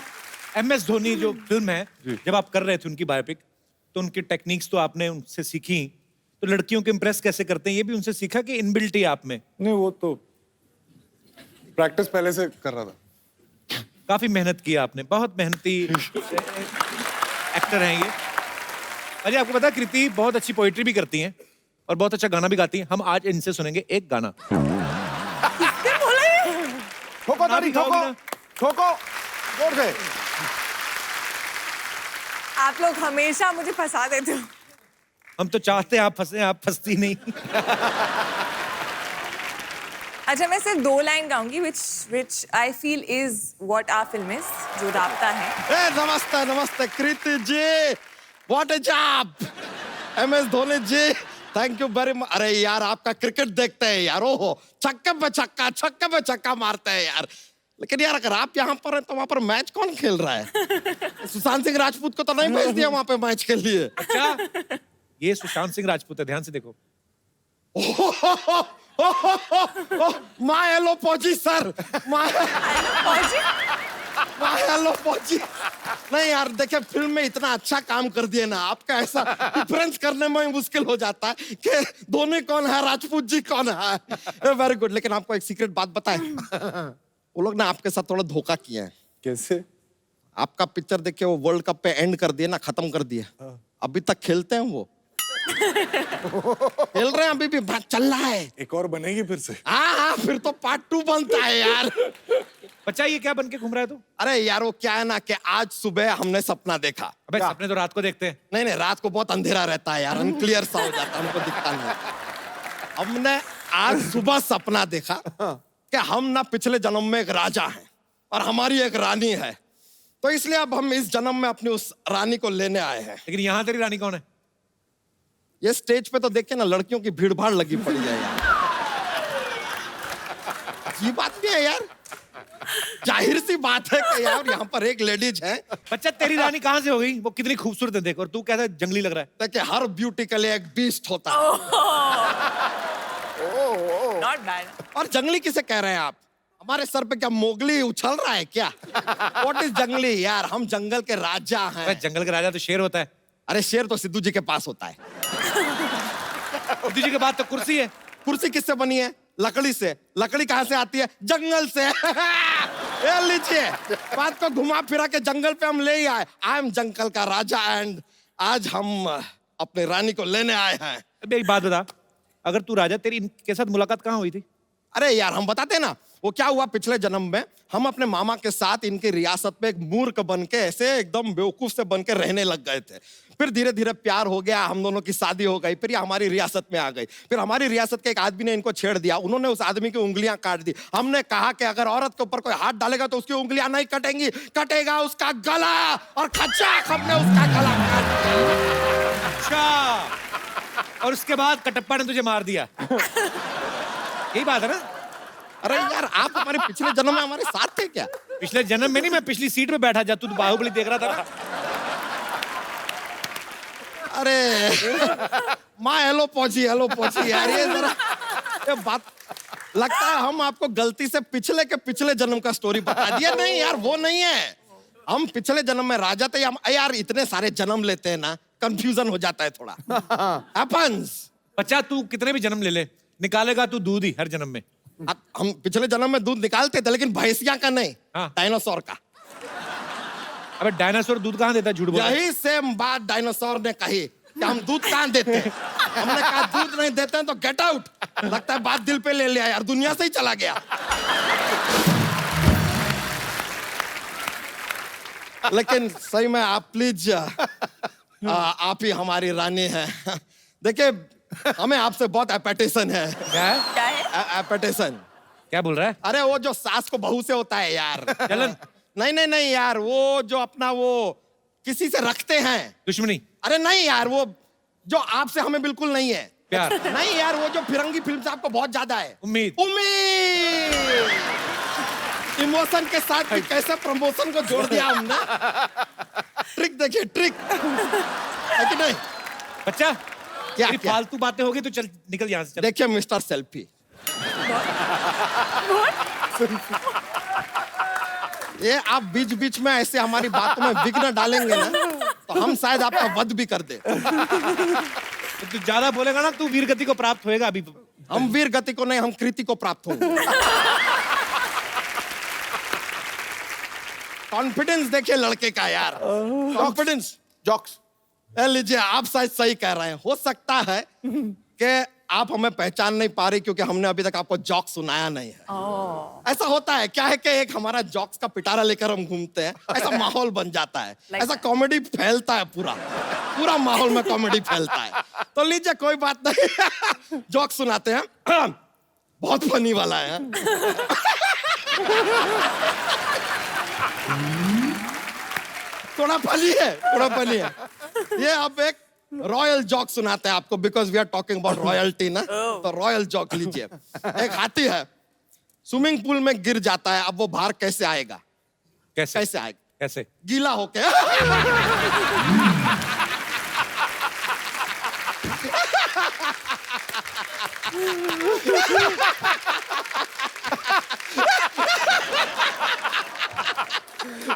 MS धोनी जो फिल्म है जब आप कर रहे थे उनकी बायोपिक, तो उनकी टेक्निक्स तो आपने उनसे सीखी, तो लड़कियों को इम्प्रेस कैसे करते हैं ये भी उनसे सीखा कि इनबिल्ट ही आप में? नहीं, वो तो प्रैक्टिस पहले से कर रहा था। काफी मेहनत की आपने, बहुत मेहनती एक्टर हैं ये। अजय आपको पता है कृति बहुत अच्छी पोइट्री भी करती हैं और बहुत अच्छा गाना भी गाती हैं। हम आज इनसे सुनेंगे एक गाना। ठोको ताली, ठोको ठोको जोर से। आप लोग हमेशा मुझे फंसा देते हो। हम तो चाहते हैं आप फंसे, आप फंसती नहीं। अच्छा, मैं सिर्फ 2 line गाऊंगी which I feel is what our film is, जो राब्ता है। नमस्ते नमस्ते Kriti ji, what a job. MS Dhoni ji, thank you very much. अरे यार आपका क्रिकेट देखते हैं यार, ओहो छक्के पे छक्का मारते हैं यार। लेकिन यार अगर आप यहाँ पर हैं तो वहां पर मैच कौन खेल रहा है? सुशांत सिंह राजपूत को तो नहीं भेज दिया वहां पे मैच के लिए। अच्छा, ये सुशांत सिंह राजपूत है, ध्यान से देखो। माय हेलो फौजी सर, माय हेलो फौजी। नहीं यार देखिए, फिल्म में इतना अच्छा काम कर दिए ना, आपका ऐसा डिफरेंस करने में मुश्किल हो जाता है कि दोनों कौन है, राजपूत जी कौन है। Very good. लेकिन आपको एक सीक्रेट बात बताएं, वो लोग ना आपके साथ थोड़ा धोखा किए हैं। कैसे? आपका पिक्चर देखिए वो वर्ल्ड कप पे एंड कर दिए ना, खत्म कर दिए। अभी तक खेलते हैं वो, खेल रहे हैं अभी भी, चल रहा है। एक और बनेगी फिर से? हाँ, फिर तो पार्ट 2 बनता है यार। बच्चा ये क्या बन के घूम रहा है तू? अरे यार वो क्या है ना कि आज सुबह हमने सपना देखा। अबे सपने तो रात को देखते हैं। नहीं, रात को बहुत अंधेरा रहता है यार, अनक्लियर सा हो जाता है, हमको दिखता नहीं। हमने आज सुबह सपना देखा कि हम ना पिछले जन्म में एक राजा हैं और हमारी एक रानी है, तो इसलिए अब हम इस जन्म में अपनी उस रानी को लेने आए हैं। लेकिन यहाँ तेरी रानी कौन है? ये स्टेज पे तो देखिए ना लड़कियों की भीड़ भाड़ लगी पड़ी है यार। ये बात नहीं है यार, जाहिर सी बात है कि यार यहाँ पर एक लेडीज है। बच्चा तेरी रानी कहाँ से हो गई? वो कितनी खूबसूरत है देख, और तू कैसा जंगली लग रहा है। देखिए हर ब्यूटी के लिए एक बीस्ट होता है। Not bad. और जंगली किसे कह रहे हैं आप? हमारे सर पे क्या मोगली उछल रहा है क्या? व्हाट इज जंगली यार? हम जंगल के राजा हैं। जंगल का राजा तो शेर होता है। अरे शेर तो सिद्धू जी के पास होता है। सिद्धू जी के बाद तो कुर्सी है। कुर्सी किससे बनी है? लकड़ी से। लकड़ी कहाँ से आती है? जंगल से। ये लीजिए, बात को घुमा फिरा के जंगल पे हम ले ही आए। आई एम जंगल का राजा एंड आज हम अपने रानी को लेने आए हैं। मेरी बात बता, अगर तू राजा, तेरी इनके साथ मुलाकात कहाँ हुई थी? अरे यार हम बताते ना, वो क्या हुआ पिछले जन्म में, हम अपने मामा के साथ इनकी रियासत में एक मूर्ख बन के ऐसे एकदम बेवकूफ से बन के रहने लग गए थे। फिर धीरे धीरे प्यार हो गया, हम दोनों की शादी हो गई, फिर ये हमारी रियासत में आ गई। फिर हमारी रियासत के एक आदमी ने इनको छेड़ दिया, उन्होंने उस आदमी की उंगलियां काट दी। हमने कहा कि अगर औरत के ऊपर कोई हाथ डालेगा तो उसकी उंगलियां नहीं कटेंगी, कटेगा उसका गला, और खचाक हमने उसका गला काट दिया। अच्छा, और उसके बाद कटप्पा ने तुझे मार दिया। यही बात है ना? अरे यार आप हमारे पिछले जन्म में हमारे साथ थे क्या? पिछले जन्म में नहीं, मैं पिछली सीट पे बैठा जब तू बाहुबली देख रहा था ना। अरे माँ हेलो पहुंची यार, ये जरा ये बात लगता है हम आपको गलती से पिछले के पिछले जन्म का स्टोरी बता दिया। नहीं यार वो नहीं है, हम पिछले जन्म में राजा थे। हम यार इतने सारे जन्म लेते हैं ना, कंफ्यूजन हो जाता है थोड़ा। हैपेंस। बच्चा तू कितने भी जन्म ले ले, निकालेगा तू दूध ही हर जन्म में। हम पिछले जन्म में दूध निकालते थे, लेकिन भैंसिया का नहीं, डायनासोर का। अबे डायनासोर दूध कहाँ देता है? झूठ बोल रहा है। यही सेम बात डायनासोर ने कही कि हम दूध कहाँ देते हैं। हमने कहा दूध नहीं देते हैं तो गेट आउट। लगता है बात दिल पे ले लिया यार, दुनिया से ही चला गया। लेकिन सही में आप प्लीज आप ही हमारी रानी है। देखिए हमें आपसे बहुत एपेटेशन है। क्या है? एपेटेशन। क्या बोल रहा है? अरे वो जो सास को बहू से होता है यार। चलन। नहीं यार, वो जो अपना वो किसी से रखते हैं दुश्मनी। अरे नहीं यार, वो जो आपसे हमें बिल्कुल नहीं है। प्यार। नहीं यार, वो जो फिरंगी फिल्म से आपको बहुत ज्यादा है। उम्मीद। इमोशन के साथ भी कैसे प्रमोशन को जोड़ दिया हमने। ट्रिक देखिए, ट्रिक है कि नहीं? बच्चा क्या फालतू बातें होगी तो चल निकल यहाँ से। देखिए मिस्टर सेल्फी, ये आप बीच बीच में ऐसे हमारी बातों में विघ्न डालेंगे ना, तो हम शायद आपका वध भी कर दे। तू ज्यादा बोलेगा ना, तू वीर गति को प्राप्त होएगा। अभी हम वीर गति को नहीं, हम कृति को प्राप्त होंगे। कॉन्फिडेंस देखिए लड़के का यार, कॉन्फिडेंस। जॉक्स लीजिए, आप शायद सही कह रहे हैं। हो सकता है कि आप हमें पहचान नहीं पा रही क्योंकि हमने अभी तक आपको जॉक सुनाया नहीं है। ऐसा होता है, क्या है कि एक हमारा जॉक्स का पिटारा लेकर हम घूमते हैं, ऐसा माहौल बन जाता है, ऐसा कॉमेडी फैलता है, पूरा माहौल में कॉमेडी फैलता है। तो लीजिए कोई बात नहीं, जॉक सुनाते हैं। बहुत फनी वाला है। थोड़ा फनी है। ये अब एक रॉयल जॉक सुनाते हैं आपको, because we are talking about royalty ना। तो रॉयल जॉक लीजिए। एक हाथी है, स्विमिंग पूल में गिर जाता है, अब वो बाहर कैसे आएगा? कैसे कैसे आएगा? कैसे? गीला होके।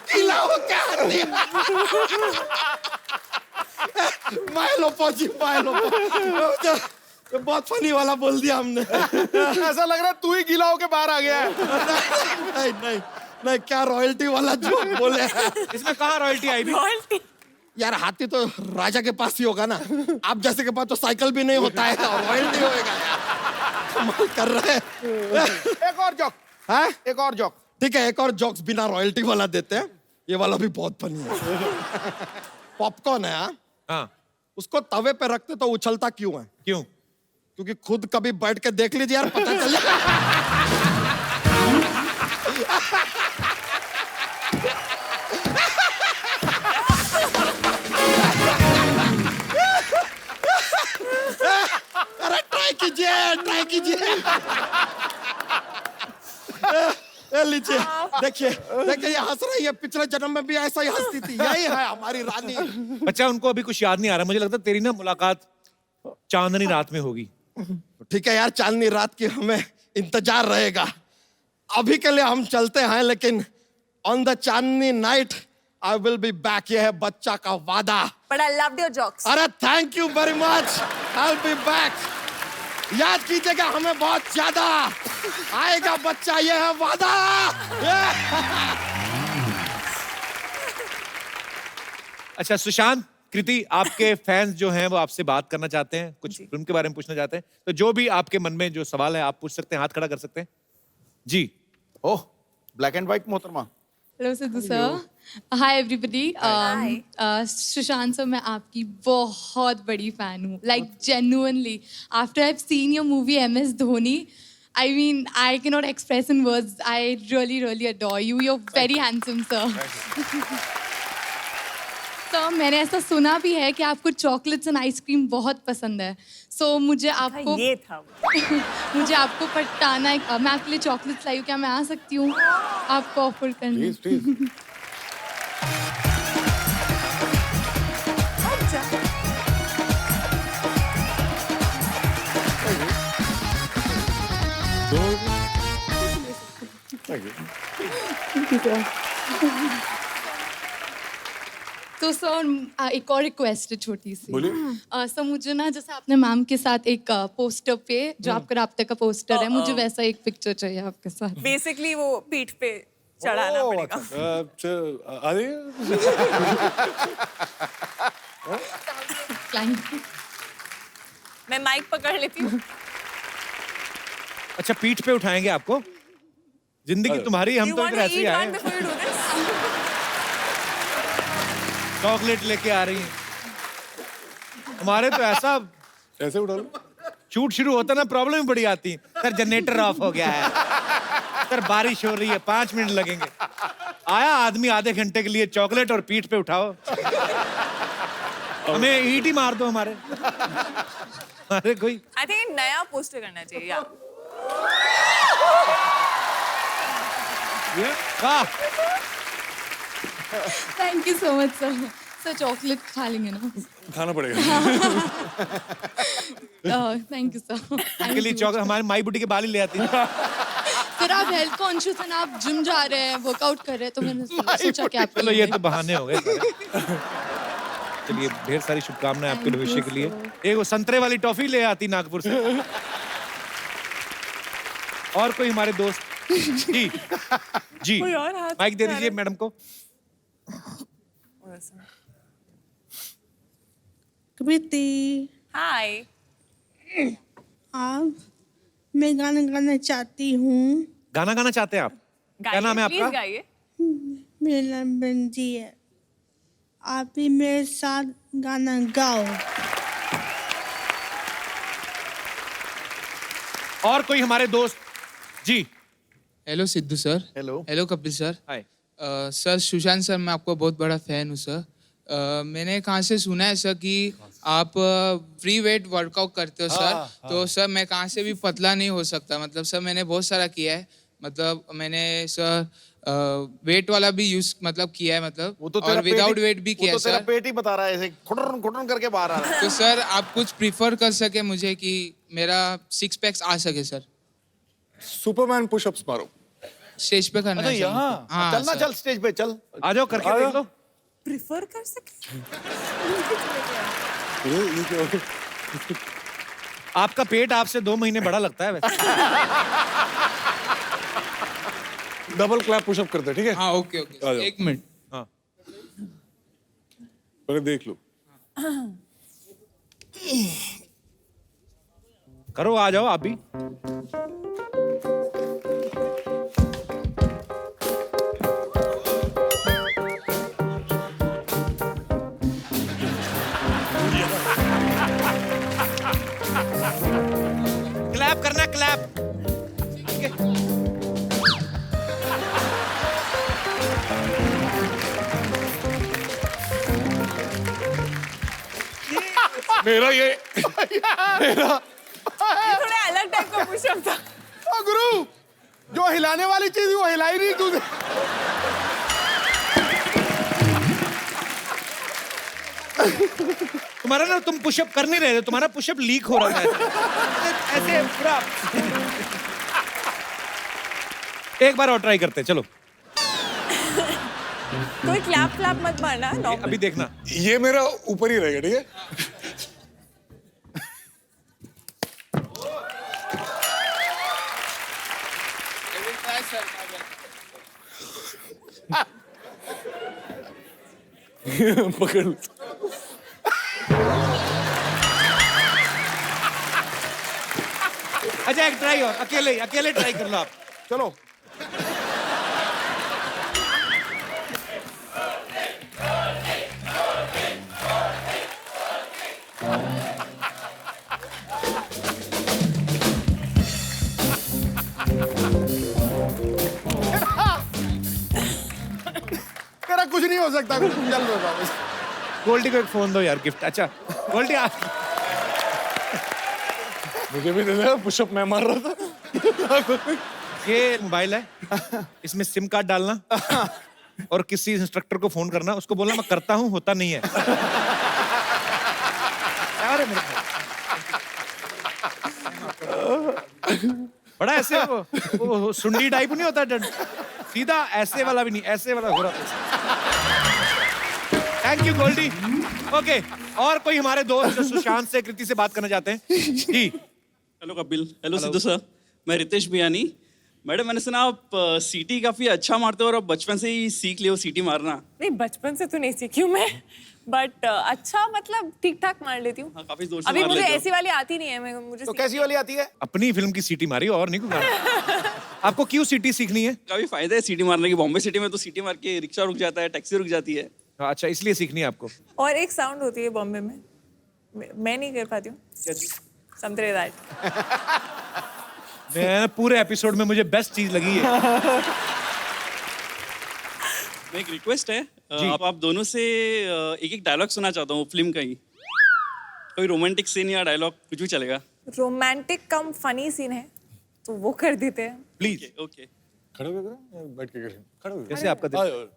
गीला होके आती है। मायलो पहुंची, मायलो पहुंची। बहुत फनी वाला बोल दिया हमने। ऐसा लग रहा है तू ही गीला होके बाहर आ गया है। नहीं नहीं नहीं, क्या रॉयल्टी वाला जोक बोले। इसमें कहाँ रॉयल्टी आई भी? रॉयल्टी यार हाथी तो राजा के पास ही होगा ना, आप जैसे के पास तो साइकिल भी नहीं होता है और रॉयल्टी होएगा यार। कमाल कर रहे हैं। एक और जोक है? एक और जोक। ठीक है, एक और जोक्स बिना रॉयल्टी वाला देते हैं। ये वाला भी बहुत फनी है। पॉपकॉर्न है, हाँ, उसको तवे पे रखते तो उछलता क्यों है? क्यों? क्योंकि खुद कभी बैठ के देख लीजिए यार, पता चल जाएगा। अरे ट्राई कीजिए, ट्राई कीजिए। ए लीजिए, देखिए देखिए, ये हंस रही है। पिछले जन्म में भी ऐसा ही हंसती थी। यही है हमारी रानी। अच्छा, उनको अभी कुछ याद नहीं आ रहा। मुझे लगता है तेरी ना मुलाकात चांदनी रात में होगी। ठीक है यार, चांदनी रात की हमें इंतजार रहेगा। अभी के लिए हम चलते हैं, लेकिन on the chandni night I will be back. ये है बच्चा का वादा। But I loved your jokes. अरे thank you very much, I will be back. याद कीजिएगा हमें बहुत ज्यादा। आएगा बच्चा, ये है वादा। अच्छा सुशांत, कृति, आपके फैंस जो हैं वो आपसे बात करना चाहते हैं, कुछ फिल्म के बारे में पूछना चाहते हैं, तो जो भी आपके मन में जो सवाल है आप पूछ सकते हैं, हाथ खड़ा कर सकते हैं जी। ओह, ब्लैक एंड व्हाइट मोहतरमा। Hello Sidhu sir, hi everybody. Sushant sir, मैं आपकी बहुत बड़ी फैन हूँ, like genuinely. After I have seen your movie MS Dhoni, I mean I can not express in words, I really really adore you, you are very handsome sir. तो मैंने ऐसा सुना भी है कि आपको चॉकलेट्स एंड आइसक्रीम बहुत पसंद है, सो मुझे आपको ये था मुझे आपको पटाना है। मैं आपके लिए चॉकलेट्स लाई हूँ, क्या मैं आ सकती हूँ आपको ऑफर करने? प्लीज। तो सर एक और रिक्वेस्ट है छोटी सी। बोलिए। सर मुझे ना, जैसे आपने मैम के साथ एक पोस्टर पे, जो आपका राब्ते का पोस्टर है, मुझे वैसा एक पिक्चर चाहिए आपके साथ। बेसिकली वो पीठ पे चढ़ाना पड़ेगा। मैं माइक पकड़ लेती हूँ। अच्छा, पीठ पे उठाएंगे आपको? जिंदगी तुम्हारी, हम तो इधर ऐसे ही आए। चॉकलेट लेके आ रही हैं। हमारे तो ऐसा ऐसे उठा लो। शूट शुरू होता ना, प्रॉब्लम बड़ी आती है। सर जनरेटर ऑफ हो गया है, सर बारिश हो रही है, 5 मिनट लगेंगे। आया आदमी आधे घंटे के लिए, चॉकलेट और पीठ पे उठाओ। हमें ईंट ही मार दो हमारे। अरे कोई, आई थिंक नया पोस्टर करना चाहिए यार। वाह, thank you so much sir. Sir chocolate खा लेंगे ना? खाना पड़ेगा। Thank you sir. इनके लिए चॉकलेट हमारे माई बुटी के बाल ही ले आती है। सर आप हेल्थ कॉन्शियस हैं, आप जिम जा रहे हैं, वर्कआउट कर रहे हैं, तो मैंने सोचा कि आप चलो ये तो बहाने हो गए। चलिए, ढेर सारी शुभकामनाएं आपके भविष्य के लिए। एक वो संतरे वाली टॉफी ले आती नागपुर से। और कोई हमारे दोस्त? जी जी, कोई और हाथ माइक दे उठा दीजिए रहे? मैडम को। कृति, हाय। आप, मैं गाना गाना चाहती हूँ। गाना गाना चाहते हैं आप? क्या नाम है प्लीज आपका? गाइए। मेरा नाम बंजी है, आप भी मेरे साथ गाना गाओ। और कोई हमारे दोस्त? जी। Hello Sidhu sir. Hello. Hello Kapil sir. Hi. Sir Sushant sir, मैं आपका बहुत बड़ा फैन हूँ सर। मैंने कहाँ से सुना है सर कि आप फ्री वेट वर्कआउट करते हो सर। तो सर मैं कहाँ से भी पतला नहीं हो सकता, मतलब सर मैंने बहुत सारा किया है, मतलब मैंने सर वेट वाला भी यूज मतलब किया है, मतलब वो तो और विदाउट वेट भी किया है वो तो तेरा सर। पेट ही बता रहा है, ऐसे खुटरन खुटरन करके बाहर आ रहा है। तो सर आप कुछ प्रीफर कर सके मुझे कि मेरा 6 पैक्स आ सके सर। सुपरमैन पुशअप्स मारो। स्टेज पे करना अरे है सर यहाँ मुझको। हाँ चलना, सर। चल स्टेज पे चल। आ जाओ करके देख लो। प्रिफर कर सके। ये क्या हो गया? आपका पेट आपसे 2 महीने बड़ा लगता है वैसे। डबल क्लैप पुशअप करते हैं, ठीक है? हाँ ओके आ ओके, जाओ। 1 मिनट। हाँ पहले देख लो। करो, आ जाओ आप भी। क्लैप करना, क्लैप। मेरा ये ये थोड़ा अलग टाइप का पुशअप था। ओ गुरु, जो हिलाने वाली चीज वो हिलाई नहीं तूने। तुम्हारा ना, तुम पुशअप कर नहीं रहे थे, तुम्हारा पुशअप लीक हो रहा था ऐसे पूरा। एक बार और ट्राई करते हैं, चलो। कोई क्लैप क्लैप मत मारना। अभी देखना, ये मेरा ऊपर ही रहेगा, ठीक है? पकड़। अच्छा एक ट्राई और, अकेले अकेले ट्राई कर लो आप। चलो। तेरा कुछ नहीं हो सकता, कुछ चल रहा है। गोल्डी को एक फोन दो यार, गिफ्ट। अच्छा गोल्डी मुझे भी दे दे, पुशअप मैं मार रहा था। ये मोबाइल है, इसमें सिम कार्ड डालना और किसी इंस्ट्रक्टर को फोन करना, उसको बोलना मैं करता हूँ, होता नहीं है। अरे मेरे बड़ा ऐसे वो सुंडी टाइप नहीं होता, सीधा ऐसे वाला भी नहीं, ऐसे वाला हो रहा। Thank you Goldy. ओके, और कोई हमारे दोस्त जो सुशांत से, कृति से बात करना चाहते हैं? जी। Hello Kapil. Hello Sidhu sir, मैं रितेश बियानी। मैडम मैंने सुना आप सीटी काफी अच्छा मारते हो और आप बचपन से ही सीख लियो सीटी मारना। नहीं, बचपन से तो नहीं सीखी हूँ मैं, बट अच्छा मतलब ठीक ठाक मार लेती हूँ। हाँ, काफी जोर से अभी मार मुझे लेते हो। ऐसी वाली आती नहीं है। मुझे तो कैसी वाली आती है? अपनी फिल्म की सीटी मारी और नहीं कुछ। आपको क्यों सीटी सीखनी है? काफी फायदा है सीटी मारने की। बॉम्बे सिटी में तो सीटी मार के रिक्शा रुक जाता है, टैक्सी रुक जाती है। अच्छा, इसलिए सीखनी है आपको। और एक साउंड होती है बॉम्बे में, मैं नहीं कर पाती हूँ। संतरे दैट। मैं पूरे एपिसोड में मुझे बेस्ट चीज लगी है। मैं एक रिक्वेस्ट है, आप दोनों से एक एक डायलॉग सुना चाहता हूँ फिल्म का ही। कोई रोमांटिक सीन या डायलॉग कुछ भी चलेगा। रोमांटिक कम फनी सीन है तो वो कर देते हैं प्लीज। ओके। खड़े हो गए, बैठ के करें। खड़े हो गए। कैसे आपका दिल?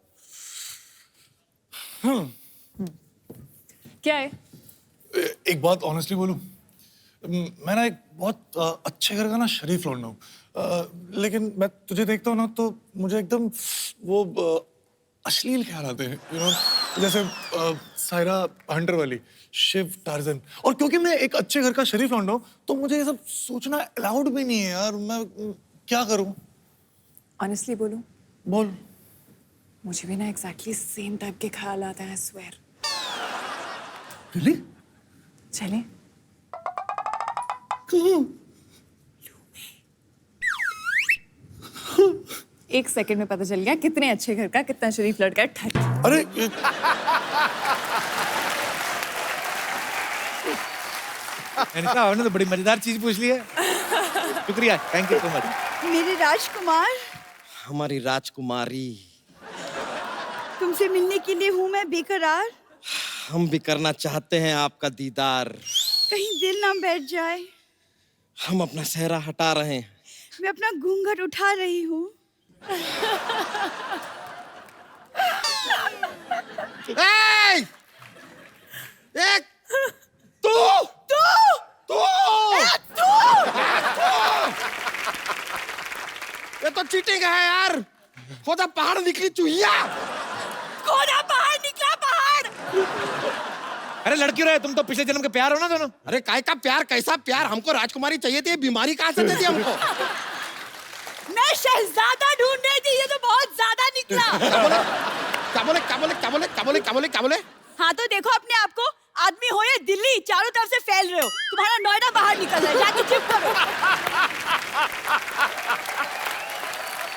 क्या है? एक बात ऑनेस्टली बोलूं, मैं ना एक बहुत अच्छे घर का ना शरीफ लौंडा हूँ, लेकिन मैं तुझे देखता हूँ ना तो मुझे एकदम वो अश्लील ख्याल आते हैं, यू नो, जैसे सायरा हंटर वाली, शिव टार्जन। और क्योंकि मैं एक अच्छे घर का शरीफ लौंडा हूँ तो मुझे ये सब सोचना अलाउड भी नहीं है यार। मैं क्या करूँ? ऑनेस्टली बोलूं? बोल। मुझे भी ना एग्जैक्टली सेम टाइप के ख्याल आते हैं, स्वेयर। रियली? चले? एक सेकंड में पता चल गया कितने अच्छे घर का कितना शरीफ लड़का है। ठहर। अरे मैंने कहा आपने तो बड़ी मजेदार चीज पूछ ली है। शुक्रिया, थैंक यू सो मच। मेरे राजकुमार, हमारी राजकुमारी, तुमसे मिलने के लिए हूँ मैं बेकरार। हम भी करना चाहते हैं आपका दीदार। कहीं दिल ना बैठ जाए। हम अपना सहरा हटा रहे हैं। मैं अपना घूंघट उठा रही हूँ। एक तू ये तो चीटिंग है यार। खुदा पहाड़ निकली चूहिया। कोना पहाड़ निकला पहाड़। अरे लड़की रहे, तुम तो पिछले जन्म के प्यार हो ना दोनों। अरे काय का प्यार, कैसा प्यार? हमको राजकुमारी चाहिए थी, बीमारी कहाँ से दे दी हमको? मैं शहजादा ढूंढ रही थी, ये तो बहुत ज्यादा निकला। क्या बोले क्या बोले क्या बोले क्या बोले क्या बोले क्या बोले? हाँ तो देखो अपने आप को, आदमी हो या दिल्ली, चारों तरफ से फैल रहे हो। तुम्हारा नोएडा बाहर निकल रहा है, जाके चुप करो।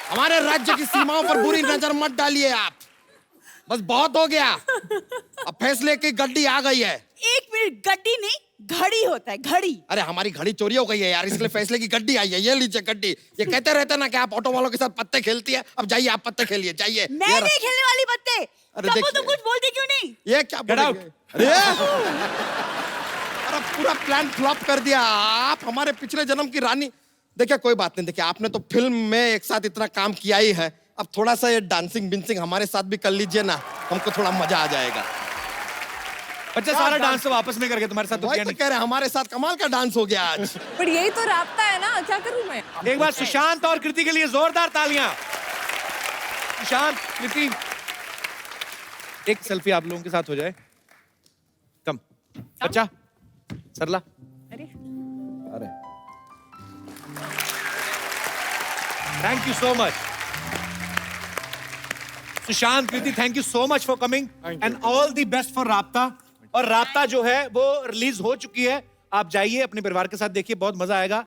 हमारे राज्य की सीमाओं पर बुरी नजर मत डालिए आप। बस बहुत हो गया। अब फैसले की गड्डी आ गई है। 1 मिनट, गड्डी नहीं घड़ी होता है, घड़ी। अरे हमारी घड़ी चोरी हो गई है यार, इसलिए फैसले की गड्डी आई है। ये लीजिए गड्डी। ये कहते रहते ना कि आप ऑटो वालों के साथ पत्ते खेलती है, अब जाइए आप पत्ते खेलिए, जाइए। मैं नहीं खेलने वाली पत्ते। अरे तब देखिए। तुम कुछ बोलती क्यों नहीं? ये क्या बोलेंगे? अरे अरे पूरा प्लान फ्लॉप कर दिया आप, हमारे पिछले जन्म की रानी। देखिए कोई बात नहीं, देखिए आपने तो फिल्म में एक साथ इतना काम किया ही है, अब थोड़ा सा ये डांसिंग बिंसिंग हमारे साथ भी कर लीजिए ना, हमको थोड़ा मजा आ जाएगा। बच्चा सारा डांस तो वापस में करके तुम्हारे साथ तो वही किया तो नहीं। कह रहे हैं, हमारे साथ कमाल का डांस हो गया आज। पर यही तो राब्ता है ना, क्या करूं मैं? एक बार सुशांत और कृति के लिए जोरदार तालियां। सुशांत, कृति, एक सेल्फी आप लोगों के साथ हो जाए। कम बच्चा, सरला। अरे thank you so much Sushant, Kriti, thank you so much for coming and all the best for राब्ता। और राब्ता जो है वो रिलीज हो चुकी है, आप जाइए अपने परिवार के साथ देखिए, बहुत मजा आएगा।